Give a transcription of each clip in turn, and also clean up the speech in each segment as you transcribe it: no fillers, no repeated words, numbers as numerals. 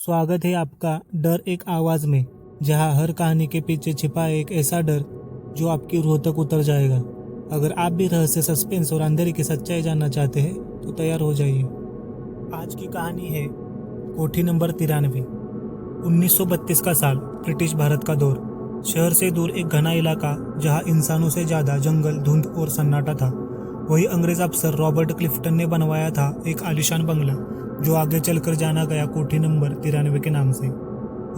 स्वागत है आपका डर एक आवाज़ में, जहां हर कहानी के पीछे छिपा है एक ऐसा डर जो आपकी रूह तक उतर जाएगा। अगर आप भी रहस्य, सस्पेंस और अंधेरे की सच्चाई जानना चाहते हैं तो तैयार हो जाइए। आज की कहानी है कोठी नंबर 93। 1932 का साल, ब्रिटिश भारत का दौर। शहर से दूर एक घना इलाका जहां इंसानों से ज़्यादा जंगल, धुंध और सन्नाटा था। वही अंग्रेज अफसर रॉबर्ट क्लिफ्टन ने बनवाया था एक आलीशान बंगला जो आगे चलकर जाना गया कोठी नंबर 93 के नाम से।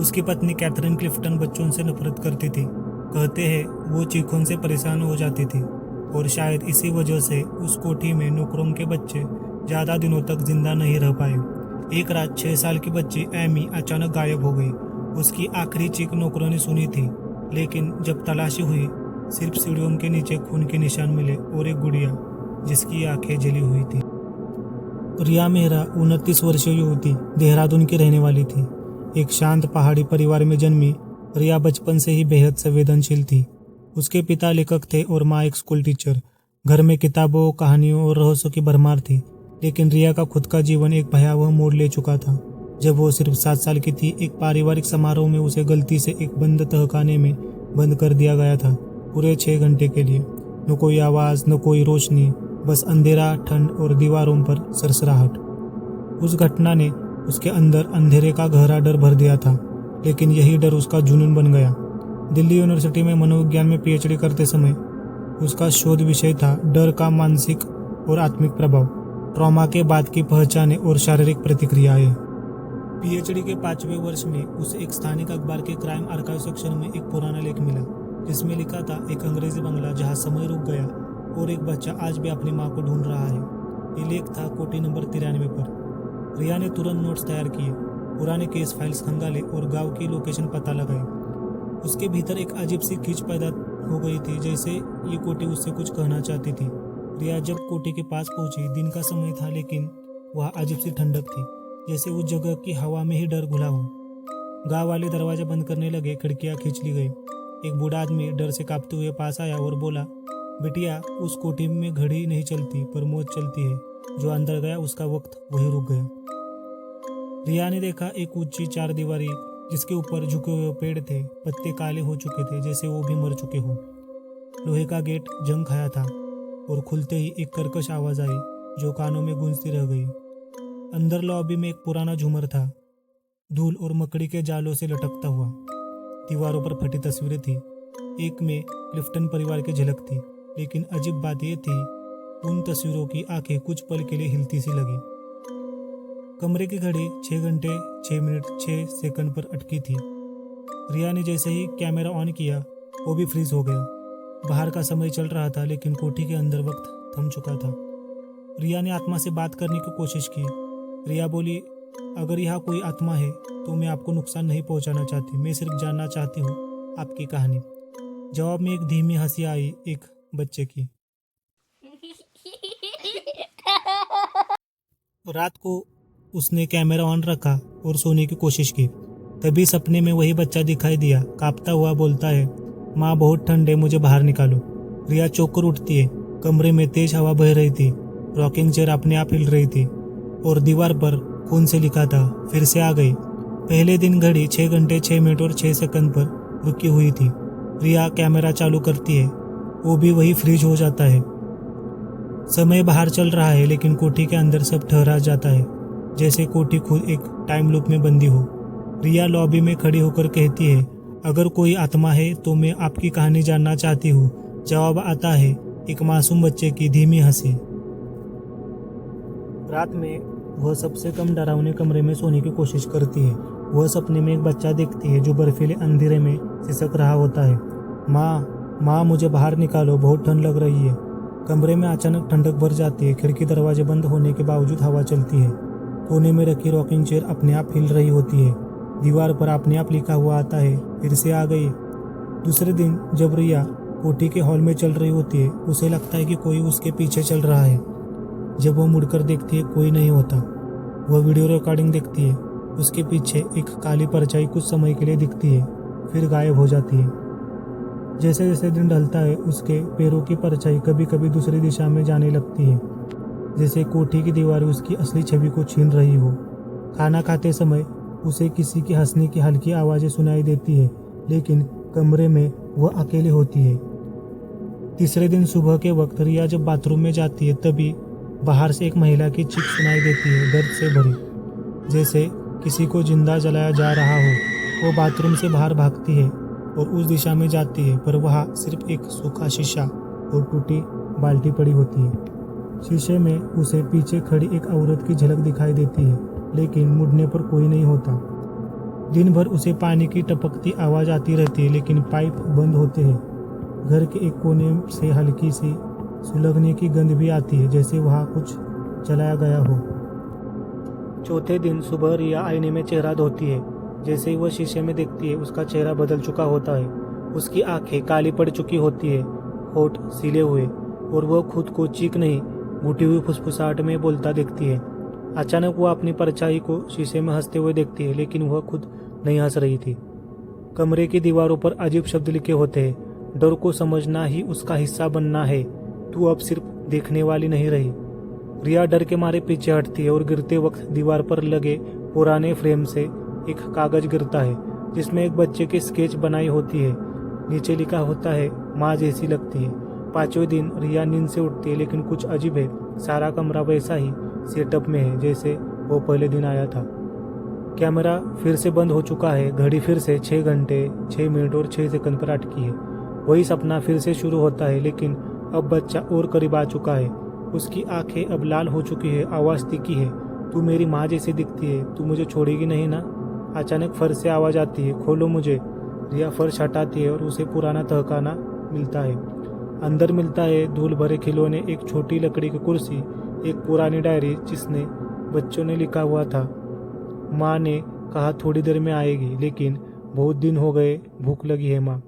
उसकी पत्नी कैथरीन क्लिफ्टन बच्चों से नफरत करती थी। कहते हैं वो चीखों से परेशान हो जाती थी और शायद इसी वजह से उस कोठी में नौकरों के बच्चे ज़्यादा दिनों तक जिंदा नहीं रह पाए। एक रात 6 साल की बच्ची एमी अचानक गायब हो गई। उसकी आखिरी चीख नौकरों ने सुनी थी, लेकिन जब तलाशी हुई सिर्फ सीढ़ियों के नीचे खून के निशान मिले और एक गुड़िया जिसकी आंखें जली हुई थी। रिया मेहरा 29 वर्षीय युवती देहरादून की रहने वाली थी। एक शांत पहाड़ी परिवार में जन्मी रिया बचपन से ही बेहद संवेदनशील थी। उसके पिता लेखक थे और माँ एक स्कूल टीचर। घर में किताबों, कहानियों और रहस्यों की भरमार थी। लेकिन रिया का खुद का जीवन एक भयावह मोड़ ले चुका था। जब वो सिर्फ 7 साल की थी, एक पारिवारिक समारोह में उसे गलती से एक बंद तहखाने में बंद कर दिया गया था, पूरे 6 घंटे के लिए। न कोई आवाज़, न कोई रोशनी, बस अंधेरा, ठंड और दीवारों पर सरसराहट। उस घटना ने उसके अंदर अंधेरे का गहरा डर भर दिया था, लेकिन यही डर उसका जुनून बन गया। दिल्ली यूनिवर्सिटी में मनोविज्ञान में पीएचडी करते समय उसका शोध विषय था डर का मानसिक और आत्मिक प्रभाव, ट्रॉमा के बाद की पहचानें और शारीरिक प्रतिक्रियाएं। पीएचडी के 5वें वर्ष में उसे एक स्थानिक अखबार के क्राइम आर्काइव सेक्शन में एक पुराना लेख मिला, जिसमें लिखा था एक अंग्रेजी बंगला जहां समय रुक गया और एक बच्चा आज भी अपनी मां को ढूंढ रहा है। ये लेख था कोठी नंबर 93 पर। रिया ने तुरंत नोट्स तैयार किए, पुराने केस फाइल्स खंगाले और गांव की लोकेशन पता लगाई। उसके भीतर एक अजीब सी खींच पैदा हो गई थी, जैसे ये कोठी उससे कुछ कहना चाहती थी। रिया जब कोठी के पास पहुंची, दिन का समय था, लेकिन वह अजीब सी ठंडक थी, जैसे उस जगह की हवा में ही डर घुला हो। गाँव वाले दरवाजा बंद करने लगे, खिड़कियाँ खींच ली गई। एक बूढ़ा आदमी डर से कांपते हुए पास आया और बोला, बिटिया, उस कोठी में घड़ी नहीं चलती पर मौत चलती है। जो अंदर गया उसका वक्त वही रुक गया। रिया ने देखा एक ऊंची 4 दीवारी जिसके ऊपर झुके हुए पेड़ थे, पत्ते काले हो चुके थे जैसे वो भी मर चुके हो। लोहे का गेट जंग खाया था और खुलते ही एक कर्कश आवाज आई जो कानों में गूंजती रह गई। अंदर लॉबी में एक पुराना झूमर था, धूल और मकड़ी के जालों से लटकता हुआ। दीवारों पर फटी तस्वीरें थी। एक में क्लिफ्टन परिवार की झलक थी, लेकिन अजीब बात यह थी उन तस्वीरों की आंखें कुछ पल के लिए हिलती सी लगी। कमरे की घड़ी 6 घंटे 6 मिनट 6 सेकंड पर अटकी थी। रिया ने जैसे ही कैमरा ऑन किया वो भी फ्रीज हो गया। बाहर का समय चल रहा था, लेकिन कोठी के अंदर वक्त थम चुका था। रिया ने आत्मा से बात करने की कोशिश की। रिया बोली, अगर यहाँ कोई आत्मा है तो मैं आपको नुकसान नहीं पहुँचाना चाहती, मैं सिर्फ जानना चाहती हूँ आपकी कहानी। जवाब में एक धीमी हंसी आई, एक बच्चे की। रात को उसने कैमरा ऑन रखा और सोने की कोशिश की। तभी सपने में वही बच्चा दिखाई दिया, कांपता हुआ बोलता है, माँ बहुत ठंड है, मुझे बाहर निकालो। रिया चौंक कर उठती है। कमरे में तेज हवा बह रही थी, रॉकिंग चेयर अपने आप हिल रही थी और दीवार पर खून से लिखा था, फिर से आ गई। पहले दिन घड़ी 6 घंटे 6 मिनट और 6 सेकंड पर रुकी हुई थी। रिया कैमरा चालू करती है, वो भी वही फ्रीज हो जाता है। समय बाहर चल रहा है, लेकिन कोठी के अंदर सब ठहरा जाता है, जैसे कोठी खुद एक टाइम लूप में बंदी हो। रिया लॉबी में खड़ी होकर कहती है, अगर कोई आत्मा है तो मैं आपकी कहानी जानना चाहती हूँ। जवाब आता है एक मासूम बच्चे की धीमी हंसी। रात में वह सबसे कम डरावने कमरे में सोने की कोशिश करती है। वह सपने में एक बच्चा देखती है जो बर्फीले अंधेरे में सिसक रहा होता है, माँ मुझे बाहर निकालो, बहुत ठंड लग रही है। कमरे में अचानक ठंडक भर जाती है। खिड़की दरवाजे बंद होने के बावजूद हवा चलती है। कोने में रखी रॉकिंग चेयर अपने आप हिल रही होती है। दीवार पर अपने आप लिखा हुआ आता है, फिर से आ गई। दूसरे दिन जब रिया कोठी के हॉल में चल रही होती है, उसे लगता है कि कोई उसके पीछे चल रहा है। जब वो मुड़कर देखती है, कोई नहीं होता। वह वीडियो रिकॉर्डिंग देखती है। उसके पीछे एक काली परछाई कुछ समय के लिए दिखती है, फिर गायब हो जाती है। जैसे जैसे दिन ढलता है, उसके पैरों की परछाई कभी कभी दूसरी दिशा में जाने लगती है, जैसे कोठी की दीवारें उसकी असली छवि को छीन रही हो। खाना खाते समय उसे किसी के हंसने की हल्की आवाज़ें सुनाई देती है, लेकिन कमरे में वह अकेले होती है। तीसरे दिन सुबह के वक्त रिया जब बाथरूम में जाती है तभी बाहर से एक महिला की चीख सुनाई देती है, दर्द से भरी, जैसे किसी को जिंदा जलाया जा रहा हो। वो बाथरूम से बाहर भागती है और उस दिशा में जाती है, पर वहाँ सिर्फ एक सूखा शीशा और टूटी बाल्टी पड़ी होती है। शीशे में उसे पीछे खड़ी एक औरत की झलक दिखाई देती है, लेकिन मुड़ने पर कोई नहीं होता। दिन भर उसे पानी की टपकती आवाज़ आती रहती है, लेकिन पाइप बंद होते हैं। घर के एक कोने से हल्की सी सुलगने की गंध भी आती है, जैसे वहाँ कुछ जलाया गया हो। चौथे दिन सुबह रिया आईने में चेहरा धोती है। जैसे ही वह शीशे में देखती है, उसका चेहरा बदल चुका होता है। उसकी आंखें काली पड़ चुकी होती है, होठ सिले हुए, और वह खुद को चीख नहीं, घुटी हुई फुसफुसाहट में बोलता देखती है। अचानक वह अपनी परछाई को शीशे में हंसते हुए देखती है, लेकिन वह खुद नहीं हंस रही थी। कमरे की दीवारों पर अजीब शब्द लिखे होते हैं, डर को समझना ही उसका हिस्सा बनना है, तू अब सिर्फ देखने वाली नहीं रही। रिया डर के मारे पीछे हटती है और गिरते वक्त दीवार पर लगे पुराने फ्रेम से एक कागज गिरता है, जिसमें एक बच्चे की स्केच बनाई होती है। नीचे लिखा होता है, माँ जैसी लगती है। 5वें दिन रिया नींद से उठती है, लेकिन कुछ अजीब है। सारा कमरा वैसा ही सेटअप में है जैसे वो पहले दिन आया था। कैमरा फिर से बंद हो चुका है। घड़ी फिर से 6 घंटे 6 मिनट और 6 सेकंड पर अटकी है। वही सपना फिर से शुरू होता है, लेकिन अब बच्चा और करीब आ चुका है। उसकी आंखें अब लाल हो चुकी है, आवाज़ तीखी है, तू मेरी माँ जैसी दिखती है, तू मुझे छोड़ेगी नहीं ना। अचानक फर्श से आवाज़ आती है, खोलो मुझे। रिया फर्श हटाती है और उसे पुराना तहखाना मिलता है। अंदर मिलता है धूल भरे खिलौने, एक छोटी लकड़ी की कुर्सी, एक पुरानी डायरी जिसने बच्चों ने लिखा हुआ था। माँ ने कहा थोड़ी देर में आएगी, लेकिन बहुत दिन हो गए, भूख लगी है माँ।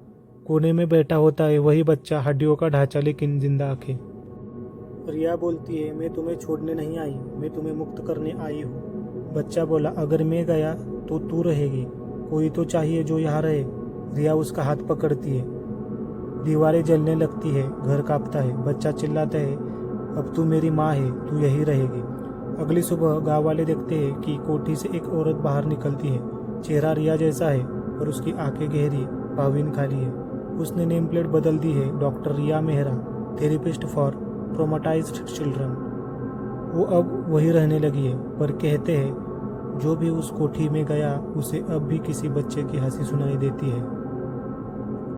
कोने में बैठा होता है वही बच्चा, हड्डियों का ढांचा लेकिन जिंदा आंखें। रिया बोलती है, मैं तुम्हें छोड़ने नहीं आई, मैं तुम्हें मुक्त करने आई हूँ। बच्चा बोला, अगर मैं गया तो तू रहेगी, कोई तो चाहिए जो यहाँ रहे। रिया उसका हाथ पकड़ती है। दीवारें जलने लगती है, घर कांपता है। बच्चा चिल्लाता है, अब तू मेरी माँ है, तू यही रहेगी। अगली सुबह गांव वाले देखते हैं कि कोठी से एक औरत बाहर निकलती है। चेहरा रिया जैसा है और उसकी आंखें गहरी, बाविन खाली है। उसने नेम प्लेट बदल दी है, doctor Riya Mehra, therapist for traumatised children. वो अब वही रहने लगी है, पर कहते हैं जो भी उस कोठी में गया उसे अब भी किसी बच्चे की हंसी सुनाई देती है।